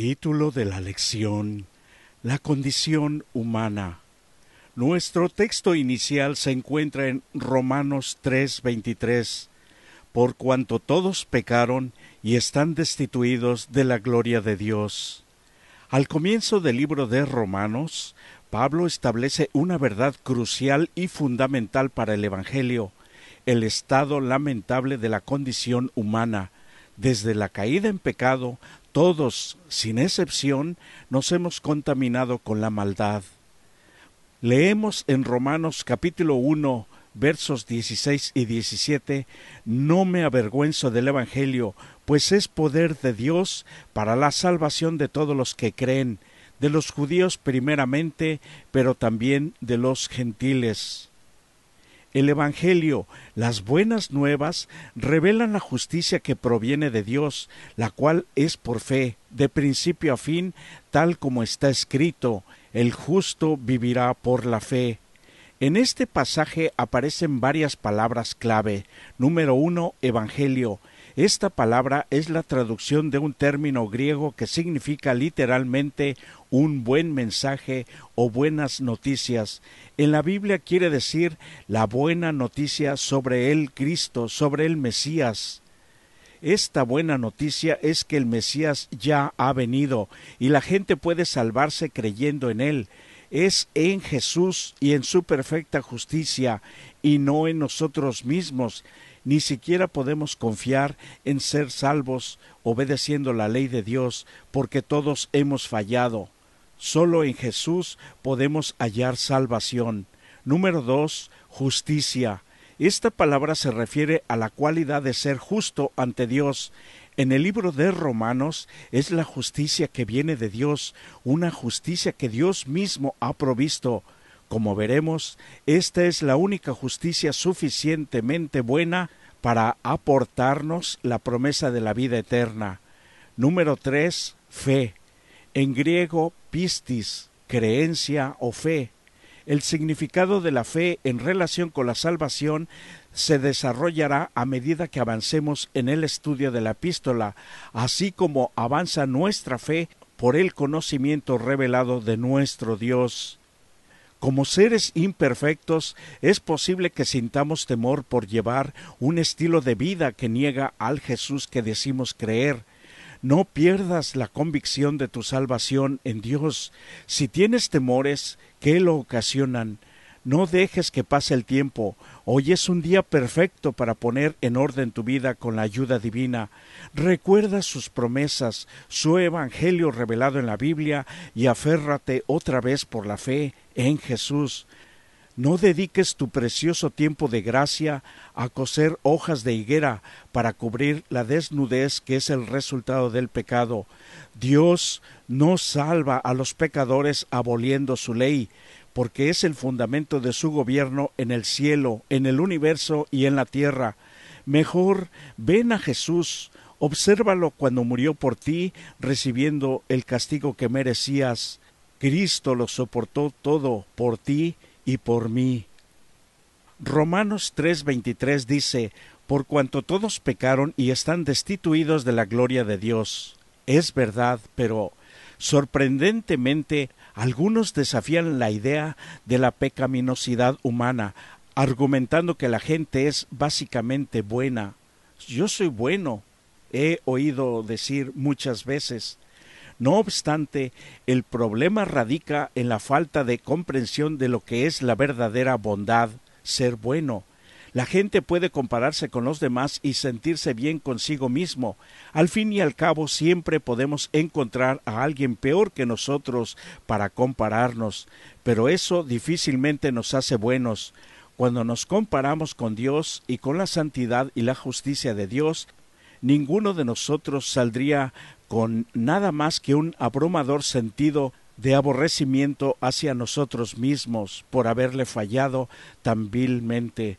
Título de la lección: La condición humana. Nuestro texto inicial se encuentra en Romanos 3:23. Por cuanto todos pecaron y están destituidos de la gloria de Dios. Al comienzo del libro de Romanos, Pablo establece una verdad crucial y fundamental para el Evangelio: el estado lamentable de la condición humana. Desde la caída en pecado, todos, sin excepción, nos hemos contaminado con la maldad. Leemos en Romanos capítulo 1, versos 16 y 17, «No me avergüenzo del Evangelio, pues es poder de Dios para la salvación de todos los que creen, de los judíos primeramente, pero también de los gentiles». El Evangelio, las buenas nuevas, revelan la justicia que proviene de Dios, la cual es por fe, de principio a fin, tal como está escrito: «El justo vivirá por la fe». En este pasaje aparecen varias palabras clave. Número 1, Evangelio. Esta palabra es la traducción de un término griego que significa literalmente un buen mensaje o buenas noticias. En la Biblia quiere decir la buena noticia sobre el Cristo, sobre el Mesías. Esta buena noticia es que el Mesías ya ha venido y la gente puede salvarse creyendo en él. Es en Jesús y en su perfecta justicia, y no en nosotros mismos. Ni siquiera podemos confiar en ser salvos obedeciendo la ley de Dios, porque todos hemos fallado. Solo en Jesús podemos hallar salvación. Número 2, justicia. Esta palabra se refiere a la cualidad de ser justo ante Dios. En el libro de Romanos es la justicia que viene de Dios, una justicia que Dios mismo ha provisto. Como veremos, esta es la única justicia suficientemente buena para aportarnos la promesa de la vida eterna. Número 3, fe. En griego, pistis, creencia o fe. El significado de la fe en relación con la salvación se desarrollará a medida que avancemos en el estudio de la epístola, así como avanza nuestra fe por el conocimiento revelado de nuestro Dios. Como seres imperfectos, es posible que sintamos temor por llevar un estilo de vida que niega al Jesús que decimos creer. No pierdas la convicción de tu salvación en Dios. Si tienes temores que lo ocasionan, no dejes que pase el tiempo. Hoy es un día perfecto para poner en orden tu vida con la ayuda divina. Recuerda sus promesas, su evangelio revelado en la Biblia, y aférrate otra vez por la fe en Jesús. No dediques tu precioso tiempo de gracia a coser hojas de higuera para cubrir la desnudez que es el resultado del pecado. Dios no salva a los pecadores aboliendo su ley, porque es el fundamento de su gobierno en el cielo, en el universo y en la tierra. Mejor ven a Jesús, obsérvalo cuando murió por ti, recibiendo el castigo que merecías. Cristo lo soportó todo por ti y por mí. Romanos 3:23 dice: «Por cuanto todos pecaron y están destituidos de la gloria de Dios». Es verdad, pero sorprendentemente algunos desafían la idea de la pecaminosidad humana, argumentando que la gente es básicamente buena. Yo soy bueno, he oído decir muchas veces. No obstante, el problema radica en la falta de comprensión de lo que es la verdadera bondad, ser bueno. La gente puede compararse con los demás y sentirse bien consigo mismo. Al fin y al cabo, siempre podemos encontrar a alguien peor que nosotros para compararnos, pero eso difícilmente nos hace buenos. Cuando nos comparamos con Dios y con la santidad y la justicia de Dios, ninguno de nosotros saldría con nada más que un abrumador sentido de aborrecimiento hacia nosotros mismos por haberle fallado tan vilmente.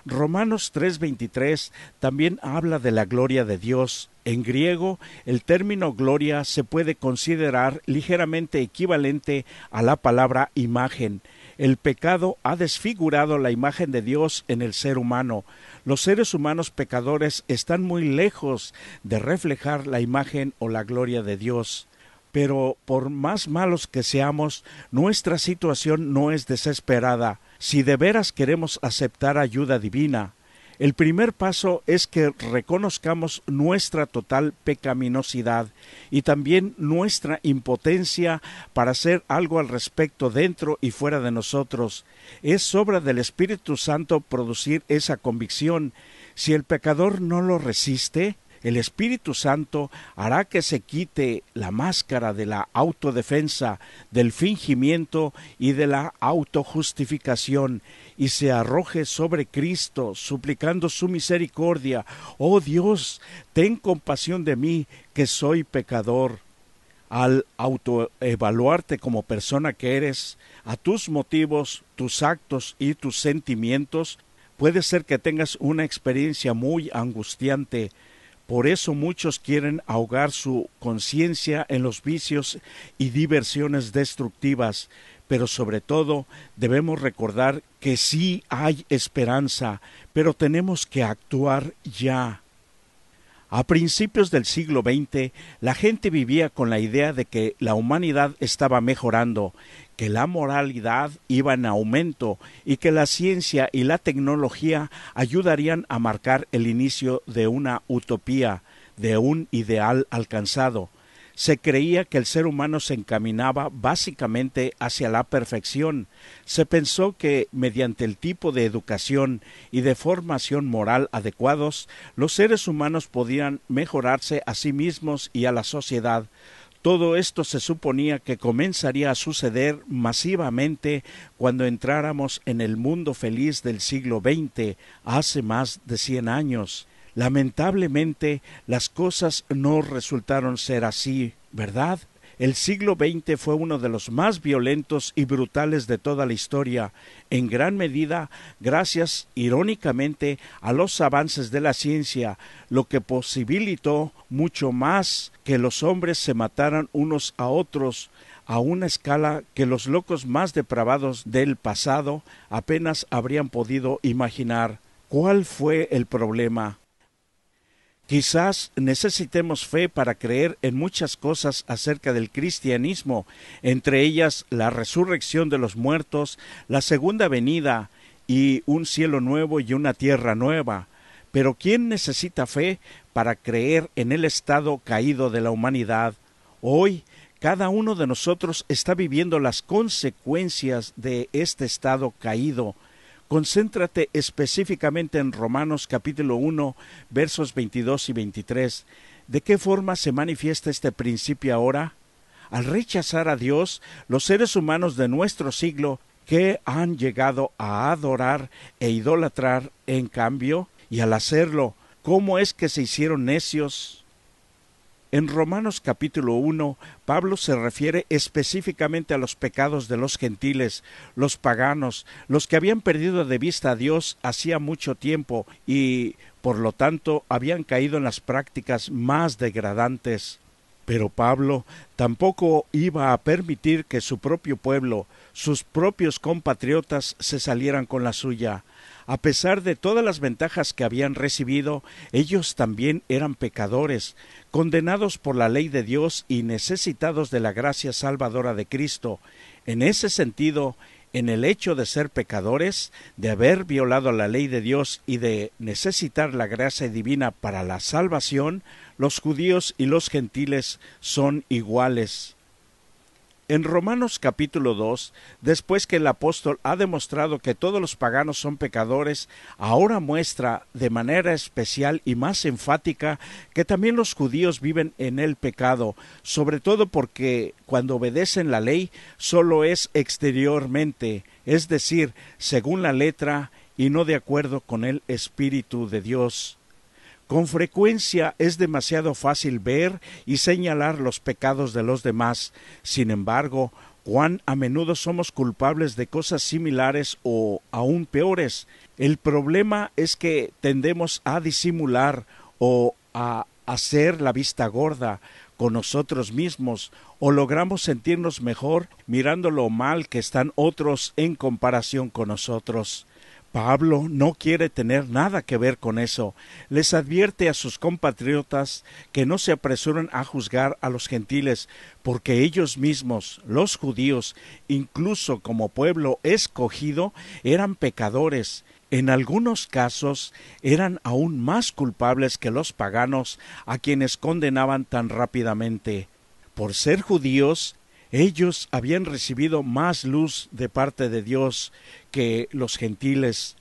Romanos 3:23 también habla de la gloria de Dios. En griego, el término gloria se puede considerar ligeramente equivalente a la palabra imagen. El pecado ha desfigurado la imagen de Dios en el ser humano. Los seres humanos pecadores están muy lejos de reflejar la imagen o la gloria de Dios. Pero por más malos que seamos, nuestra situación no es desesperada. Si de veras queremos aceptar ayuda divina, el primer paso es que reconozcamos nuestra total pecaminosidad y también nuestra impotencia para hacer algo al respecto dentro y fuera de nosotros. Es obra del Espíritu Santo producir esa convicción. Si el pecador no lo resiste, el Espíritu Santo hará que se quite la máscara de la autodefensa, del fingimiento y de la autojustificación, y se arroje sobre Cristo, suplicando su misericordia. Oh Dios, ten compasión de mí, que soy pecador. Al autoevaluarte como persona que eres, a tus motivos, tus actos y tus sentimientos, puede ser que tengas una experiencia muy angustiante. Por eso muchos quieren ahogar su conciencia en los vicios y diversiones destructivas, pero sobre todo debemos recordar que sí hay esperanza, pero tenemos que actuar ya. A principios del siglo XX, la gente vivía con la idea de que la humanidad estaba mejorando, que la moralidad iba en aumento y que la ciencia y la tecnología ayudarían a marcar el inicio de una utopía, de un ideal alcanzado. Se creía que el ser humano se encaminaba básicamente hacia la perfección. Se pensó que mediante el tipo de educación y de formación moral adecuados, los seres humanos podían mejorarse a sí mismos y a la sociedad. Todo esto se suponía que comenzaría a suceder masivamente cuando entráramos en el mundo feliz del siglo XX, hace más de 100 años. Lamentablemente, las cosas no resultaron ser así, ¿verdad? El siglo XX fue uno de los más violentos y brutales de toda la historia, en gran medida gracias, irónicamente, a los avances de la ciencia, lo que posibilitó mucho más que los hombres se mataran unos a otros, a una escala que los locos más depravados del pasado apenas habrían podido imaginar. ¿Cuál fue el problema? Quizás necesitemos fe para creer en muchas cosas acerca del cristianismo, entre ellas la resurrección de los muertos, la segunda venida y un cielo nuevo y una tierra nueva. Pero ¿quién necesita fe para creer en el estado caído de la humanidad? Hoy, cada uno de nosotros está viviendo las consecuencias de este estado caído. Concéntrate específicamente en Romanos capítulo 1, versos 22 y 23. ¿De qué forma se manifiesta este principio ahora? Al rechazar a Dios, los seres humanos de nuestro siglo, que han llegado a adorar e idolatrar en cambio, y al hacerlo, ¿cómo es que se hicieron necios? En Romanos capítulo 1, Pablo se refiere específicamente a los pecados de los gentiles, los paganos, los que habían perdido de vista a Dios hacía mucho tiempo y, por lo tanto, habían caído en las prácticas más degradantes. Pero Pablo tampoco iba a permitir que su propio pueblo, sus propios compatriotas, se salieran con la suya. A pesar de todas las ventajas que habían recibido, ellos también eran pecadores, condenados por la ley de Dios y necesitados de la gracia salvadora de Cristo. En ese sentido, en el hecho de ser pecadores, de haber violado la ley de Dios y de necesitar la gracia divina para la salvación, los judíos y los gentiles son iguales. En Romanos capítulo 2, después que el apóstol ha demostrado que todos los paganos son pecadores, ahora muestra de manera especial y más enfática que también los judíos viven en el pecado, sobre todo porque cuando obedecen la ley solo es exteriormente, es decir, según la letra y no de acuerdo con el Espíritu de Dios. Con frecuencia es demasiado fácil ver y señalar los pecados de los demás. Sin embargo, cuán a menudo somos culpables de cosas similares o aún peores. El problema es que tendemos a disimular o a hacer la vista gorda con nosotros mismos o logramos sentirnos mejor mirando lo mal que están otros en comparación con nosotros. Pablo no quiere tener nada que ver con eso. Les advierte a sus compatriotas que no se apresuren a juzgar a los gentiles, porque ellos mismos, los judíos, incluso como pueblo escogido, eran pecadores. En algunos casos eran aún más culpables que los paganos, a quienes condenaban tan rápidamente. Por ser judíos, ellos habían recibido más luz de parte de Dios que los gentiles.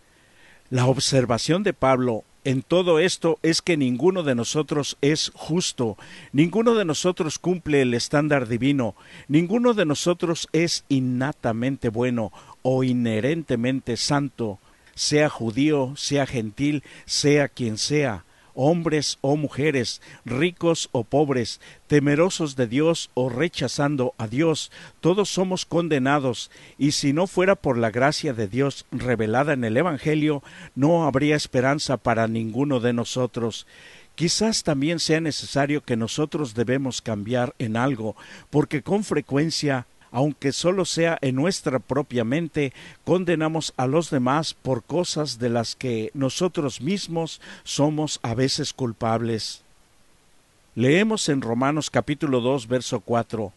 La observación de Pablo en todo esto es que ninguno de nosotros es justo, ninguno de nosotros cumple el estándar divino, ninguno de nosotros es innatamente bueno o inherentemente santo, sea judío, sea gentil, sea quien sea, hombres o mujeres, ricos o pobres, temerosos de Dios o rechazando a Dios, todos somos condenados, y si no fuera por la gracia de Dios revelada en el Evangelio, no habría esperanza para ninguno de nosotros. Quizás también sea necesario que nosotros debemos cambiar en algo, porque con frecuencia, aunque solo sea en nuestra propia mente, condenamos a los demás por cosas de las que nosotros mismos somos a veces culpables. Leemos en Romanos capítulo 2, verso 4,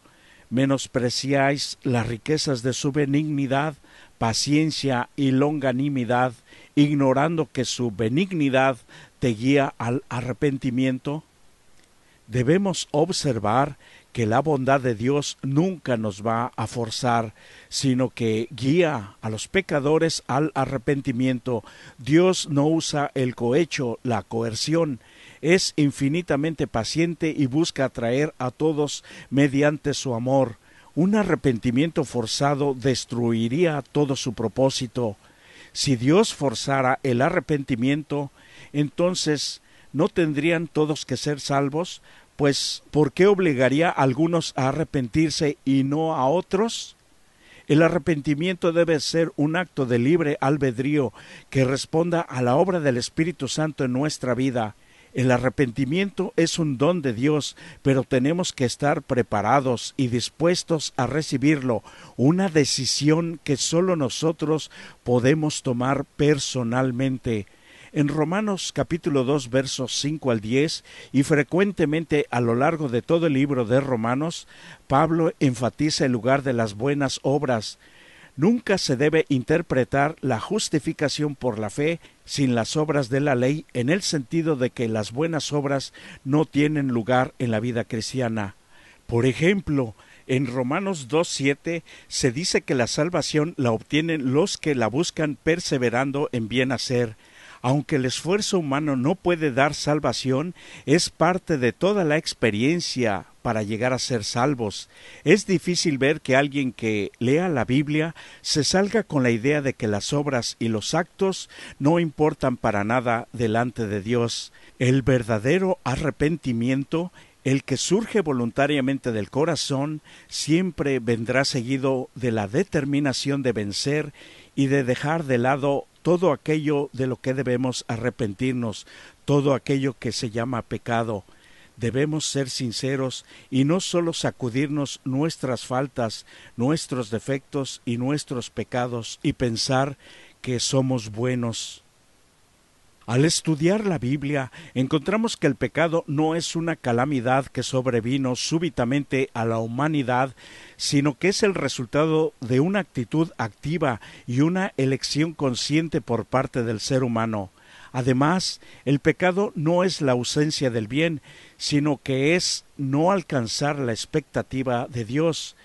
«Menospreciáis las riquezas de su benignidad, paciencia y longanimidad, ignorando que su benignidad te guía al arrepentimiento». Debemos observar que la bondad de Dios nunca nos va a forzar, sino que guía a los pecadores al arrepentimiento. Dios no usa el cohecho, la coerción, es infinitamente paciente y busca atraer a todos mediante su amor. Un arrepentimiento forzado destruiría todo su propósito. Si Dios forzara el arrepentimiento, entonces ¿no tendrían todos que ser salvos? Pues, ¿por qué obligaría a algunos a arrepentirse y no a otros? El arrepentimiento debe ser un acto de libre albedrío que responda a la obra del Espíritu Santo en nuestra vida. El arrepentimiento es un don de Dios, pero tenemos que estar preparados y dispuestos a recibirlo, una decisión que solo nosotros podemos tomar personalmente. En Romanos capítulo 2 versos 5 al 10 y frecuentemente a lo largo de todo el libro de Romanos, Pablo enfatiza el lugar de las buenas obras. Nunca se debe interpretar la justificación por la fe sin las obras de la ley, en el sentido de que las buenas obras no tienen lugar en la vida cristiana. Por ejemplo, en Romanos 2:7 se dice que la salvación la obtienen los que la buscan perseverando en bien hacer. Aunque el esfuerzo humano no puede dar salvación, es parte de toda la experiencia para llegar a ser salvos. Es difícil ver que alguien que lea la Biblia se salga con la idea de que las obras y los actos no importan para nada delante de Dios. El verdadero arrepentimiento, el que surge voluntariamente del corazón, siempre vendrá seguido de la determinación de vencer y de dejar de lado todo aquello de lo que debemos arrepentirnos, todo aquello que se llama pecado. Debemos ser sinceros y no solo sacudirnos nuestras faltas, nuestros defectos y nuestros pecados y pensar que somos buenos. Al estudiar la Biblia, encontramos que el pecado no es una calamidad que sobrevino súbitamente a la humanidad, sino que es el resultado de una actitud activa y una elección consciente por parte del ser humano. Además, el pecado no es la ausencia del bien, sino que es no alcanzar la expectativa de Dios.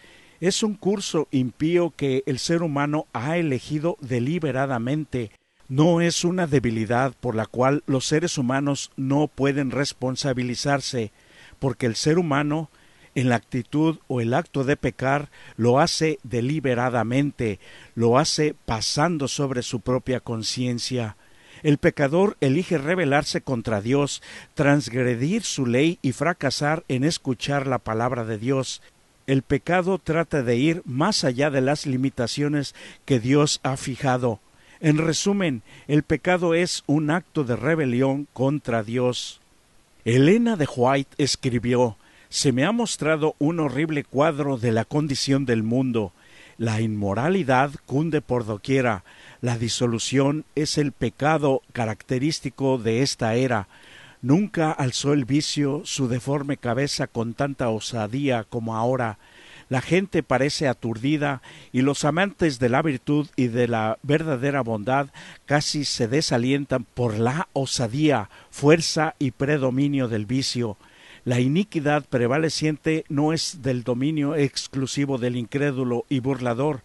Es un curso impío que el ser humano ha elegido deliberadamente. No es una debilidad por la cual los seres humanos no pueden responsabilizarse, porque el ser humano, en la actitud o el acto de pecar, lo hace deliberadamente, lo hace pasando sobre su propia conciencia. El pecador elige rebelarse contra Dios, transgredir su ley y fracasar en escuchar la palabra de Dios. El pecado trata de ir más allá de las limitaciones que Dios ha fijado. En resumen, el pecado es un acto de rebelión contra Dios. Elena de White escribió: «Se me ha mostrado un horrible cuadro de la condición del mundo. La inmoralidad cunde por doquiera, La disolución es el pecado característico de esta era. Nunca alzó el vicio su deforme cabeza con tanta osadía como ahora. La gente parece aturdida y los amantes de la virtud y de la verdadera bondad casi se desalientan por la osadía, fuerza y predominio del vicio. La iniquidad prevaleciente no es del dominio exclusivo del incrédulo y burlador.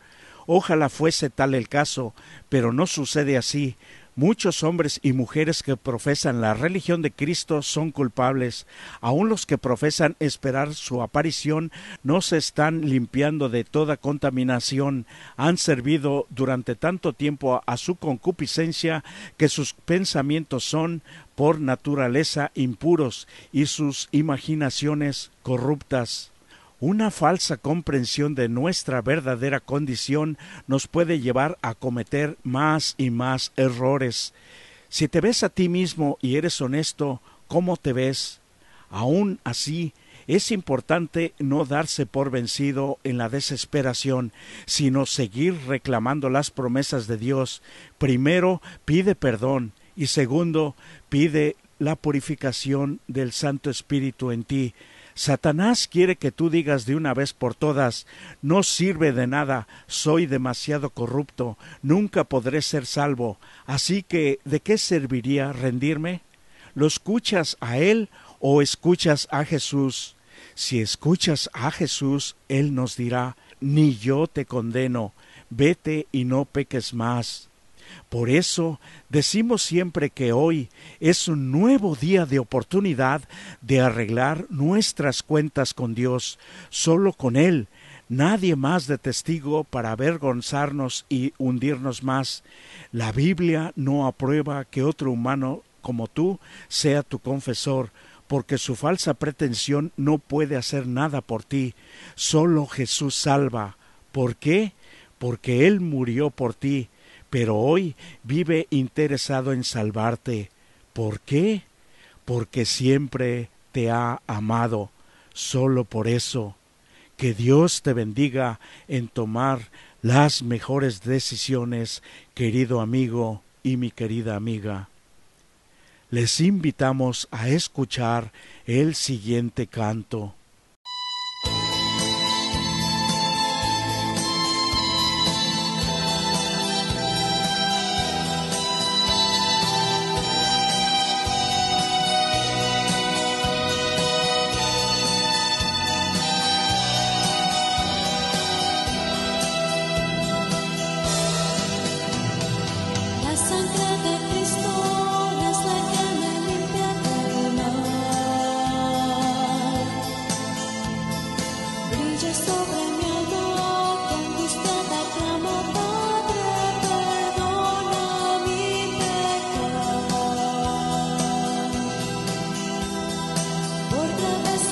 Ojalá fuese tal el caso, pero no sucede así. Muchos hombres y mujeres que profesan la religión de Cristo son culpables. Aun los que profesan esperar su aparición no se están limpiando de toda contaminación. Han servido durante tanto tiempo a su concupiscencia que sus pensamientos son, por naturaleza, impuros y sus imaginaciones corruptas. Una falsa comprensión de nuestra verdadera condición nos puede llevar a cometer más y más errores. Si te ves a ti mismo y eres honesto, ¿cómo te ves? Aún así, es importante no darse por vencido en la desesperación, sino seguir reclamando las promesas de Dios. Primero, pide perdón y segundo, pide la purificación del Santo Espíritu en ti. Satanás quiere que tú digas de una vez por todas: no sirve de nada, soy demasiado corrupto, nunca podré ser salvo, así que ¿de qué serviría rendirme? ¿Lo escuchas a él o escuchas a Jesús? Si escuchas a Jesús, él nos dirá: ni yo te condeno, vete y no peques más. Por eso decimos siempre que hoy es un nuevo día de oportunidad de arreglar nuestras cuentas con Dios, solo con Él, nadie más de testigo para avergonzarnos y hundirnos más. La Biblia no aprueba que otro humano como tú sea tu confesor, porque su falsa pretensión no puede hacer nada por ti. Solo Jesús salva. ¿Por qué? Porque Él murió por ti, pero hoy vive interesado en salvarte. ¿Por qué? Porque siempre te ha amado. Solo por eso. Que Dios te bendiga en tomar las mejores decisiones, querido amigo y mi querida amiga. Les invitamos a escuchar el siguiente canto. Otra vez